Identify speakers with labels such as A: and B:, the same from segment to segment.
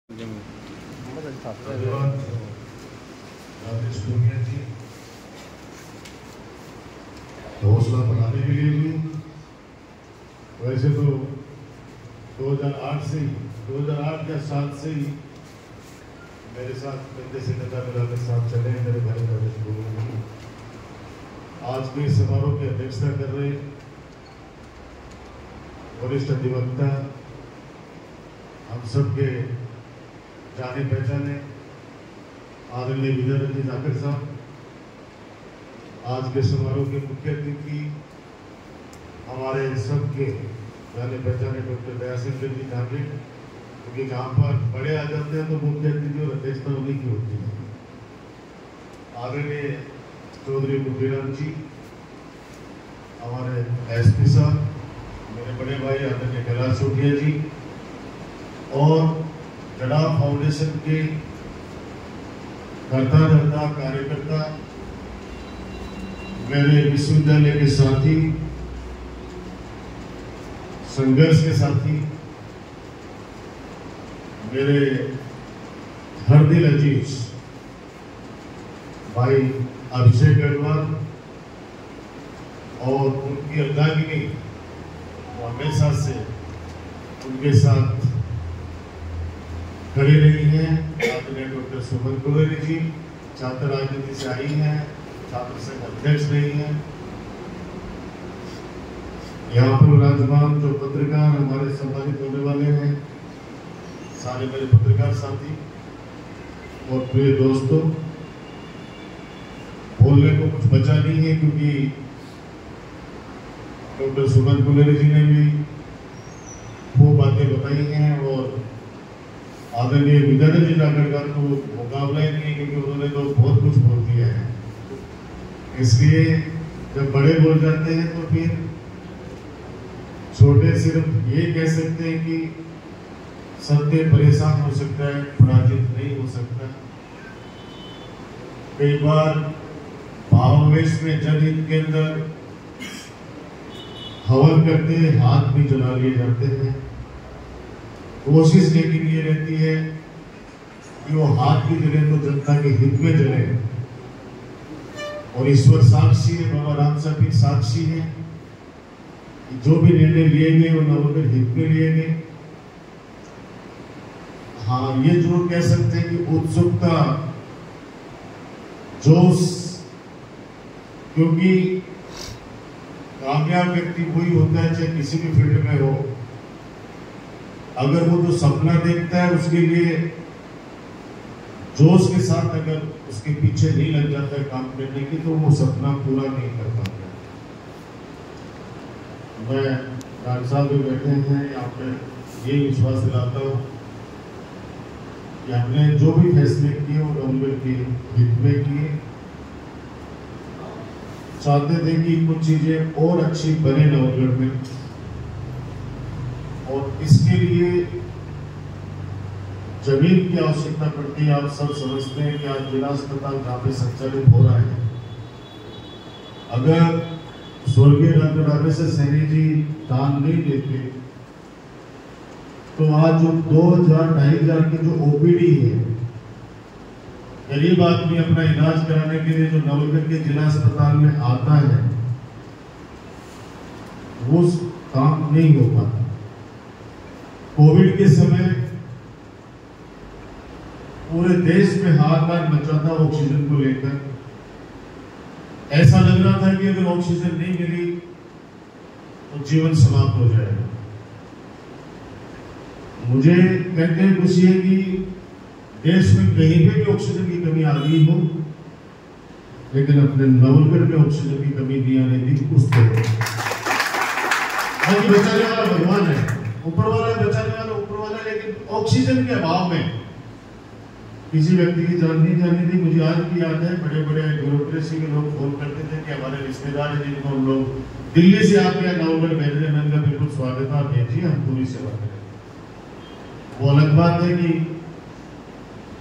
A: हौसला बढ़ाने के लिए भी वैसे तो 2008 के साथ से ही मेरे साथ कंधे से कंधा मिलाकर साथ चले हैं मेरे भाई रमेश गुरु। आज के समारोह की अध्यक्षता कर रहे वरिष्ठ अधिवक्ता हम सबके जाने पहचाने आदरणीय विजय रंजन जाकर साहब, आज के समारोह के मुख्य अतिथि हमारे सबके जाने पहचाने डॉक्टर दयासिंह जी नागरिक, क्योंकि जहाँ पर बड़े आ जाते हैं तो मुख्य अतिथि और अध्यक्षता उन्हीं की होती है। आदरणीय चौधरी मुखीराम जी, हमारे एसपी साहब, मेरे बड़े भाई आदरणीय कैलाश सोटिया जी और जड़ा फाउंडेशन के करता कार्यकर्ता, मेरे विश्वविद्यालय के साथी, संघर्ष के साथी, मेरे हर दिल अजीज भाई अभिषेक अग्रवाल और उनकी अर्धांगिनी हमेशा से उनके साथ खड़ी रही हैं। आदरणीय डॉक्टर सुमन कुलरी जी छात्र राजनीति से आई हैं, छात्र संघ अध्यक्ष रही हैं। यहाँ पर विराजमान जो पत्रकार हमारे सम्मानित होने वाले हैं, सारे मेरे पत्रकार साथी और प्रिय दोस्तों, बोलने को कुछ बचा नहीं है क्योंकि डॉक्टर सुमन कुलरी जी ने भी वो बातें बताई हैं और आदरणीय विजय जी जाकर का तो मुकाबला ही नहीं है क्योंकि उन्होंने तो बहुत कुछ बोल दिया है। इसलिए जब बड़े बोल जाते हैं तो फिर छोटे सिर्फ ये कह सकते हैं कि सत्य परेशान हो सकता है, पराजित नहीं हो सकता। कई बार भावावेश में जनहित के अंदर हवन करते हाथ भी जला लिए जाते हैं। कोशिश लेकिन ये रहती है कि वो हाथ भी जले तो जनता के हित में जले और ईश्वर साक्षी है, बाबा राम साहब भी साक्षी है कि जो भी निर्णय लिए गए वो नवोदय हित में लिए गए। हाँ, ये जरूर कह सकते हैं कि उत्सुकता, जोश, क्योंकि कामयाब व्यक्ति वही होता है चाहे किसी भी फील्ड में हो, अगर वो जो सपना देखता है उसके लिए जोश के साथ अगर उसके पीछे नहीं लग जाता है काम करने की तो वो सपना पूरा नहीं कर पाता। मैं डॉक्टर साहब भी बैठे हैं यहाँ पे, ये विश्वास दिलाता हूँ कि हमने जो भी फैसले किए वो नवंबर के हित में किए। चाहते थे कि कुछ चीजें और अच्छी बने नवंबर में, और इसके लिए जमीन की आवश्यकता पड़ती है। आप सब समझते हैं कि आज जिला अस्पताल जहाँ पे संचालित हो रहा है, अगर स्वर्गीय डॉक्टर रामेश्वर सैनी जी दान नहीं देते तो आज जो 2000-2500 की जो ओपीडी है, गरीब आदमी अपना इलाज कराने के लिए जो नवलगढ़ के जिला अस्पताल में आता है वो काम नहीं हो पाता। कोविड के समय पूरे देश में हाहाकार मचा था ऑक्सीजन को लेकर। ऐसा लग रहा था कि अगर ऑक्सीजन नहीं मिली तो जीवन समाप्त हो जाएगा। मुझे कहते हैं खुशी है कि देश में कहीं पे भी ऑक्सीजन की कमी आ गई हो, लेकिन अपने नवलगढ़ में ऑक्सीजन की कमी नहीं आने दी उसको। बचाने वाला भगवान है, ऊपर वाला बचाने वाला ऊपर वाला, लेकिन ऑक्सीजन के अभाव में किसी व्यक्ति की जान नहीं जाने दी। मुझे आज भी याद है, बड़े बड़े ब्यूरोक्रेसी के लोग फोन करते थे कि हमारे रिश्तेदार हैं जिनको हम लोग दिल्ली से आपके नवलगढ़ भेज रहे हैं, मैंने बिल्कुल स्वागत है, आप भेजिए, हम पूरी सेवा करें। वो अलग बात है कि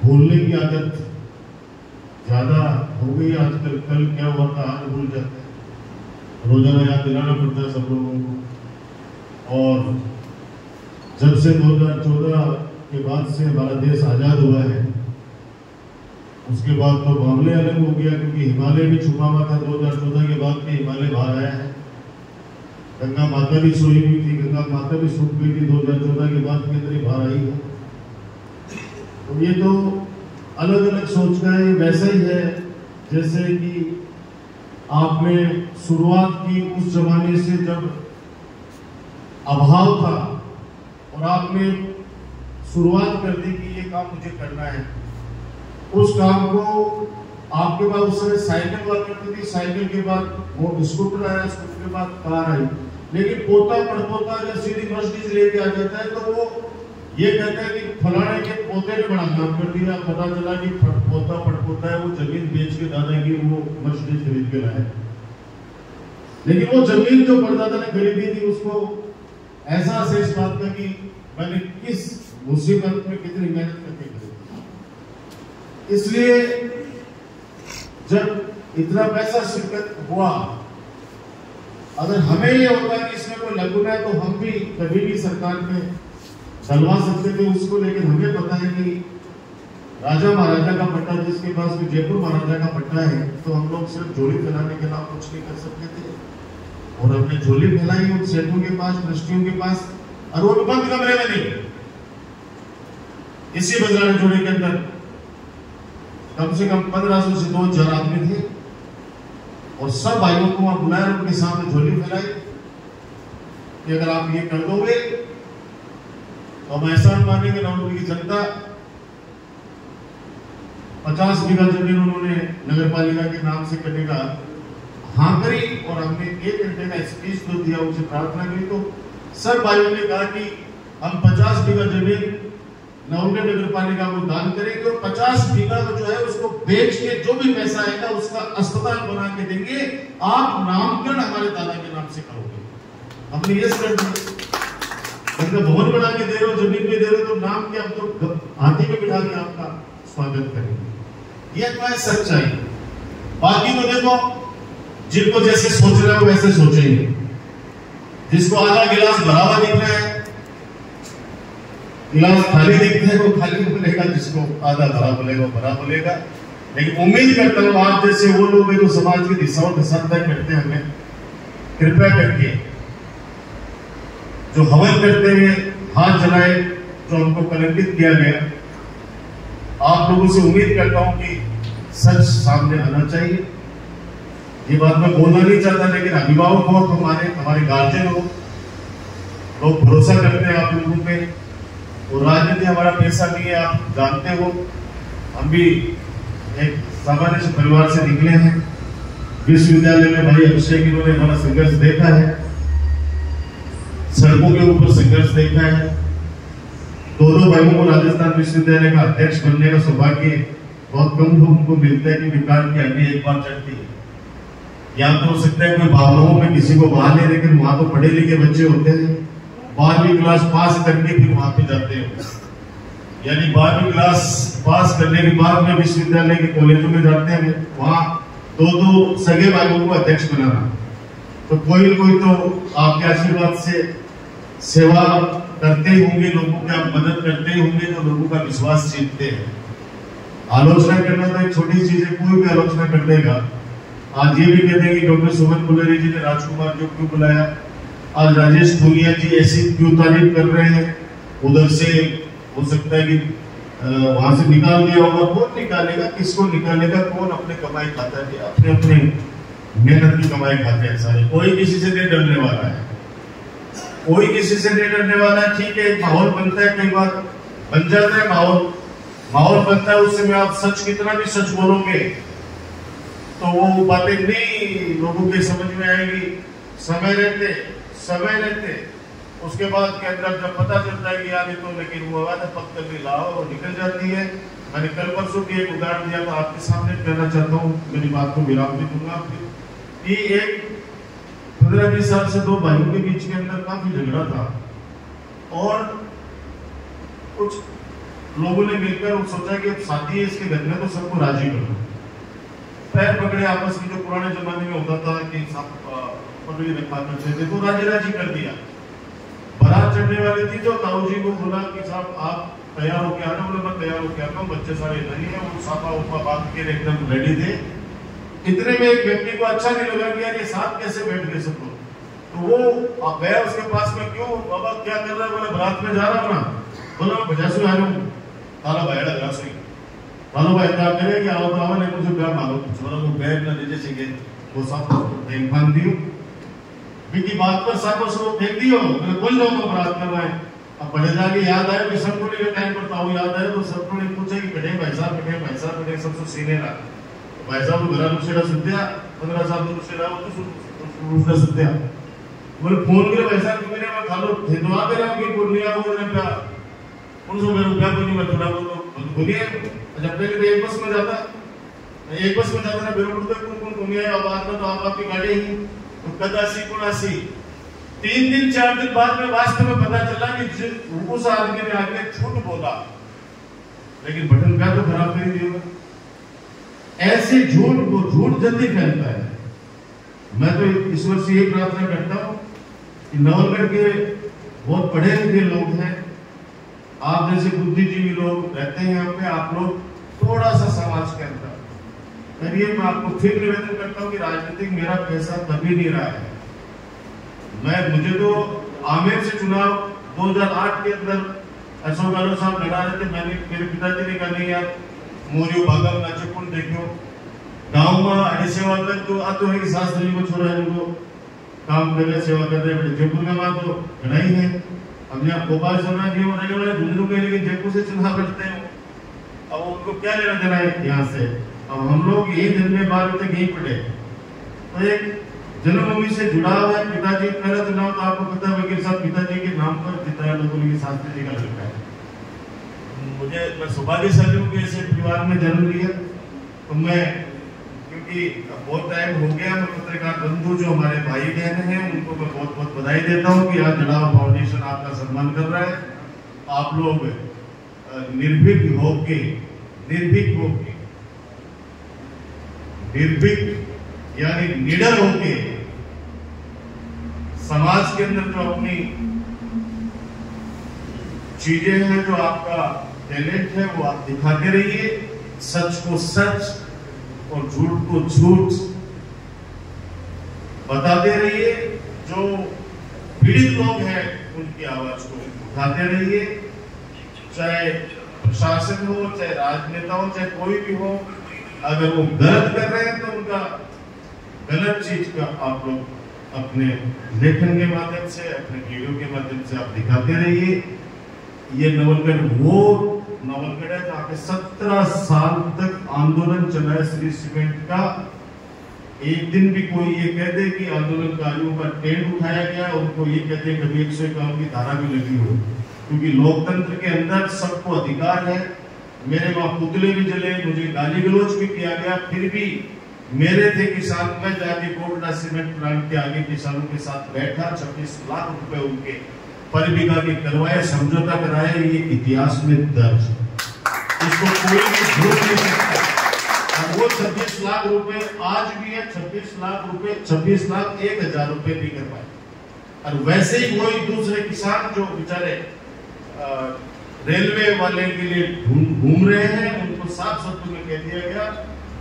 A: भूलने की आदत ज्यादा हो गई आजकल। कल क्या हुआ था आज भूल जाते हैं, रोजाना याद दिलाना पड़ता है सब लोगों को। और जब से 2014 के बाद से हमारा देश आज़ाद हुआ है, उसके बाद तो मामले अलग हो गया, क्योंकि हिमालय भी छुपा हुआ था। 2014 के बाद में हिमालय बाहर आया है। गंगा माता भी सोई हुई थी, गंगा माता भी सूख गई थी, 2014 के बाद के अंदर ही बाहर आई है। तो ये तो अलग अलग सोच का है। वैसा ही है जैसे कि आपने शुरुआत की उस जमाने से जब अभाव था और आपने शुरुआत कर दी कि ये काम मुझे करना है। उस काम को आपके पास उस समय साइकिल हुआ करती थी, साइकिल के बाद वो स्कूटर आया, स्कूटर के बाद कार आई। लेकिन पोता पड़पोता अगर सीधी मर्सिडीज लेके आ जाता है तो वो ये कहता है कि फलाने के पोते ने बड़ा काम कर दिया। पता चला कि पोता पड़पोता है, वो जमीन बेच के दादा की वो मर्सिडीज खरीद के लाया। लेकिन वो जमीन जो परदादा ने खरीदी थी उसको ऐसा से इस बात का कि मैंने किस मुसीबत में कितनी मेहनत करके खरीदी। इसलिए जब इतना पैसा शिरकत हुआ, अगर हमें ये होता कि इसमें कोई लगुन है तो हम भी कभी भी सरकार में डलवा सकते थे उसको। लेकिन हमें पता है कि राजा महाराजा का पट्टा, जिसके पास भी जयपुर महाराजा का पट्टा है, तो हम लोग सिर्फ झोली फैलाने के अलावा कुछ नहीं कर सकते थे। और हमने झोली फैलाई उन सेठों के पास, ट्रस्टियों के पास, और वो बंद कमरे में नहीं, इसी बजराने जोड़े के अंदर कम से कम 1500 से 2000 आदमी थे। और सब भाइयों को वहां बुलाया, उनके सामने झोली फैलाई कि अगर आप ये कर दोगे तो हम एहसान मानेंगे। रामपुर की जनता 50 बीघा जमीन उन्होंने नगर पालिका के नाम से करने का हाँ करी। और हमने 1 घंटे का स्पीच जो दिया, उनसे प्रार्थना करी, तो सब भाइयों ने कहा कि हम 50 बीघा जमीन नवगढ़ नगर पालिका को दान करेंगे और 50 बीघा जो है उसको बेच के जो भी पैसा आएगा उसका अस्पताल बना के देंगे। आप नामकरण हमारे दादा के नाम से करोगे। हमने ये कर दिया, भवन बना के दे रहे हो, जमीन पे दे रहे हो, तो नाम के हम तो हाथी में बिठा के आपका स्वागत करेंगे। ये तो है सच्चाई। बाकी तो देखो, जिनको जैसे सोच रहे हो वैसे सोचेंगे। जिसको आधा गिलास भरा हुआ दिख रहा है, गिलास खाली दिखता है, वो खाली बोलेगा, जिसको आधा भरा बोलेगा वो भरा बोलेगा। लेकिन उम्मीद करता हूं आप जैसे वो लोग हैं जो समाज की दिशा और दशा तय करते हैं, हमें कृपया करके जो हवन करते हुए हाथ जलाए, जो हमको कलंकित किया गया, आप लोगों से उम्मीद करता हूं कि सच सामने आना चाहिए। ये बात मैं बोलना नहीं चाहता, लेकिन अभिभावक हो, हमारे गार्जियन हो, लोग भरोसा करते हैं आप लोगों पे। और राजनीति हमारा पैसा नहीं है, आप जानते हो। हम भी एक सामान्य से परिवार से निकले हैं। विश्वविद्यालय में भाई अभिषेक इन्होंने हमारा संघर्ष देखा है, सड़कों के ऊपर संघर्ष देखा है। दो भाइयों को राजस्थान विश्वविद्यालय का अध्यक्ष बनने का सौभाग्य बहुत कम लोगों को मिलता है कि विकार की हड्डी एक बार चढ़ती है। या तो हो सकता है कोई भावनाओं में किसी को बाहर ले, लेकिन वहां तो पढ़े लिखे बच्चे होते हैं, 12वीं क्लास पास करके फिर वहां पे जाते हैं। यानी 12वीं क्लास पास करने के बाद में विश्वविद्यालय के कॉलेजों में जाते हैं, वहां दो सगे भाइयों को अध्यक्ष बनाना। तो कोई तो आपके आशीर्वाद से सेवा करते ही होंगे, लोगों की आप मदद करते ही होंगे, तो लोगों का विश्वास जीतते हैं। आलोचना करना तो एक छोटी चीज है, कोई भी आलोचना कर देगा। आज ये भी कहते हैं कि डॉक्टर सुमन पुलेरी जी ने राजकुमार जो क्यों बुलाया, आज राजेश धुलिया जी ऐसी क्यों तारीफ कर रहे हैं, उधर से हो सकता है कि वहां से निकाल दिया होगा। कौन निकालेगा, किसको निकालेगा, कौन अपने कमाई खाता है, अपने अपने मेहनत की कमाई खाते हैं सारे। कोई किसी से नहीं डरने वाला है, कोई किसी से नहीं डरने वाला है। ठीक है, माहौल बनता है, कई बार बन जाता है माहौल बनता है, उससे में आप सच कितना भी सच बोलोगे तो वो बातें नहीं लोगों के समझ में आएगी। समय रहते उसके बाद के अंदर जब पता चलता है कि यार ये तो लेकिन वो आवाज पत्थर भी लाओ और निकल जाती है। मैंने कल परसों भी एक उदाहरण दिया था, आपके सामने कहना चाहता हूँ, मेरी बात को विराम भी दूंगा। कि एक 15-20 साल से दो भाइयों के बीच के अंदर काफी झगड़ा था और कुछ लोगों ने मिलकर सोचा कि अब शादी है, इसके घर में तो सबको राजी करो। पैर पकड़े आपस में, जो पुराने जमाने में होता था कि पगड़ी रखा करते थे, तो राजी कर दिया। बारात चढ़ने वाली थी तो ताऊ जी को बोला कि साहब आप तैयार होके आना, बोले मैं तैयार होके आता हूँ, बच्चे सारे इधर ही है, वो साफा उपा बांध के एकदम रेडी थे। इतने में एक व्यक्ति को अच्छा नहीं लगा कि यार ये साथ कैसे बैठ गए सब लोग, तो वो गया उसके पास में, क्यों बाबा क्या कर रहा है, बोले बारात में जा रहा हूँ ना, बोला मैं बजासू आ रहा हूँ, ताला भाई लगा सही, ताला भाई क्या करे कि आओ तो आओ, नहीं मुझे ब्याह मांगो, बोला वो बैग ना नीचे से गए, वो साथ में बांध दियो की बात पर साथ उसको फेंक दियो, मैंने कौन जाऊंगा बारात में मैं। अब बड़े जाके याद आया कि सब के टाइम पर ताऊ याद आया, तो सब ने पूछा कि बैठे भाई साहब बैठे सबसे सीने रहा भाई साहब तो घर रुसेड़ा सुत्या 15 साल तो रुसेड़ा वो तो रुसेड़ा सुत्या, बोले फोन करे भाई साहब मेरे मैं खालो धन्यवाद दे रहा हूं कि पूर्णिया को ने का उनको मेरे रुपया को नहीं मैं थोड़ा बहुत बोलिए। जब पहले एक बस में जाता ना बेरोड तक कौन पूर्णिया आबाद में, तो आपकी गाड़ी ही तो कदासी कुणासी 3 दिन 4 दिन बाद में वास्तव में पता चला कि उस आदमी ने आके झूठ बोला, लेकिन बटन का तो खराब कर ही दिया। ऐसे झूठ वो झूठ जल्दी फैलता है। मैं तो ईश्वर से ये प्रार्थना करता हूँ कि नवलगढ़ के बहुत पढ़े लिखे लोग हैं, आप जैसे बुद्धिजीवी लोग रहते हैं यहाँ पे, आप लोग थोड़ा सा समाज के अंदर करिए। मैं आपको फिर निवेदन करता हूँ कि राजनीतिक मेरा पैसा कभी नहीं रहा है। मुझे तो आमेर से चुनाव 2008 के अंदर अशोक गहलोत साहब लड़ा रहे थे, मैंने मेरे पिताजी ने कहा नहीं यार मोरियो भागम नाचे कौन देखो गाँव में अरे सेवा कर तो आतो है कि सास दली को छोड़ा है, उनको काम कर रहे सेवा कर रहे हैं। जयपुर का बात तो लड़ाई है, अब यहाँ भोपाल सुना कि वो रहने वाले झुंझुनू के, लेकिन जयपुर से चुनाव लड़ते हैं, अब उनको क्या लेना देना है यहाँ से। अब हम लोग यही दिन में 12 तक यही पढ़े, तो एक जन्मभूमि से जुड़ा हुआ है। पिताजी मेरा तो नाम तो आपको पता है, वकील साहब पिताजी के नाम पर जिताया लोगों ने शास्त्री जी का लड़का है। मैं सौभाग्यशाली हूँ कि ऐसे परिवार में जन्म लिया। तो मैं क्योंकि बहुत टाइम हो गया, मैं पत्रकार बंधु जो हमारे भाई बहन हैं उनको मैं बहुत बहुत बधाई देता हूँ कि आज जड़ाव फाउंडेशन आपका सम्मान कर रहा है। आप लोग निर्भीक होके यानी निडर होके समाज के अंदर जो अपनी चीजें हैं, जो आपका टैलेंट है, वो आप दिखाते रहिए। सच को सच और झूठ को झूठ बताते रहिए। जो पीड़ित लोग हैं उनकी आवाज को उठाते रहिए, चाहे प्रशासन हो, चाहे राजनेता हो, चाहे कोई भी हो। अगर वो गलत कर रहे हैं तो उनका गलत चीज का आप लोग अपने लेखन के माध्यम से, अपने वीडियो के माध्यम से आप दिखाते रहिए। ये नवलगढ़ वो नवलगढ़ है जहाँ पे 17 साल तक आंदोलन चला है श्री सीमेंट का। एक दिन भी कोई ये कह दे कि आंदोलनकारियों का टेंट उठाया गया, उनको ये कहते हैं कभी 151 की धारा भी लगी हो, क्योंकि लोकतंत्र के अंदर सबको अधिकार है। मेरे वहां पुतले भी जले, मुझे गाली गलौज भी किया गया, फिर भी मेरे थे किसान। मैं जाके कोटड़ा सीमेंट प्लांट के आगे किसानों के साथ बैठा, 26 लाख रुपए उनके पर बीघा के करवाए, समझौता कराया। ये इतिहास में दर्ज, इसको कोई भी झूठ नहीं सकता। और वो 26 लाख रुपए आज भी है, 26 लाख रुपए 26 लाख 1,000 रुपए नहीं कर पाए। और वैसे ही कोई दूसरे किसान जो बेचारे रेलवे वाले के लिए घूम रहे हैं, उनको साफ शब्दों में कह दिया गया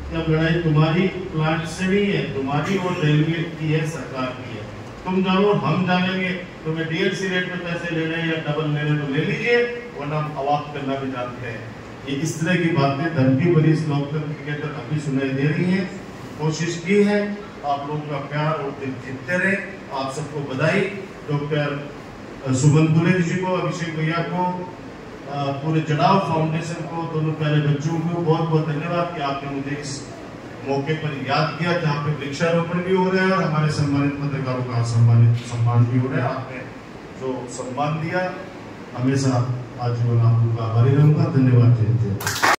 A: कि अब लड़ाई तुम्हारी प्लांट से नहीं है, तुम्हारी और रेलवे की है, सरकार की है। तुम जानो, हम जानेंगे। तुम्हें डीएलसी रेट में पैसे लेने या डबल लेने तो ले लीजिए, वरना हम अवाक करना भी जानते हैं। ये इस तरह की बातें धमकी भरी इस लोकतंत्र के अंदर अभी सुनाई दे रही है। कोशिश की है, आप लोगों का प्यार और दिल जीतते रहे। आप सबको बधाई। डॉक्टर सुमन दुलेरी जी को, अभिषेक भैया को, पूरे जड़ाव फाउंडेशन को, दोनों प्यारे बच्चों को बहुत बहुत धन्यवाद कि आपने मुझे इस मौके पर याद किया, जहाँ पे वृक्षारोपण भी हो रहा है और हमारे सम्मानित पत्रकारों का सम्मान भी हो रहा है। आपने जो सम्मान दिया, हमेशा आजीवन आपका आभारी रहूंगा। धन्यवाद।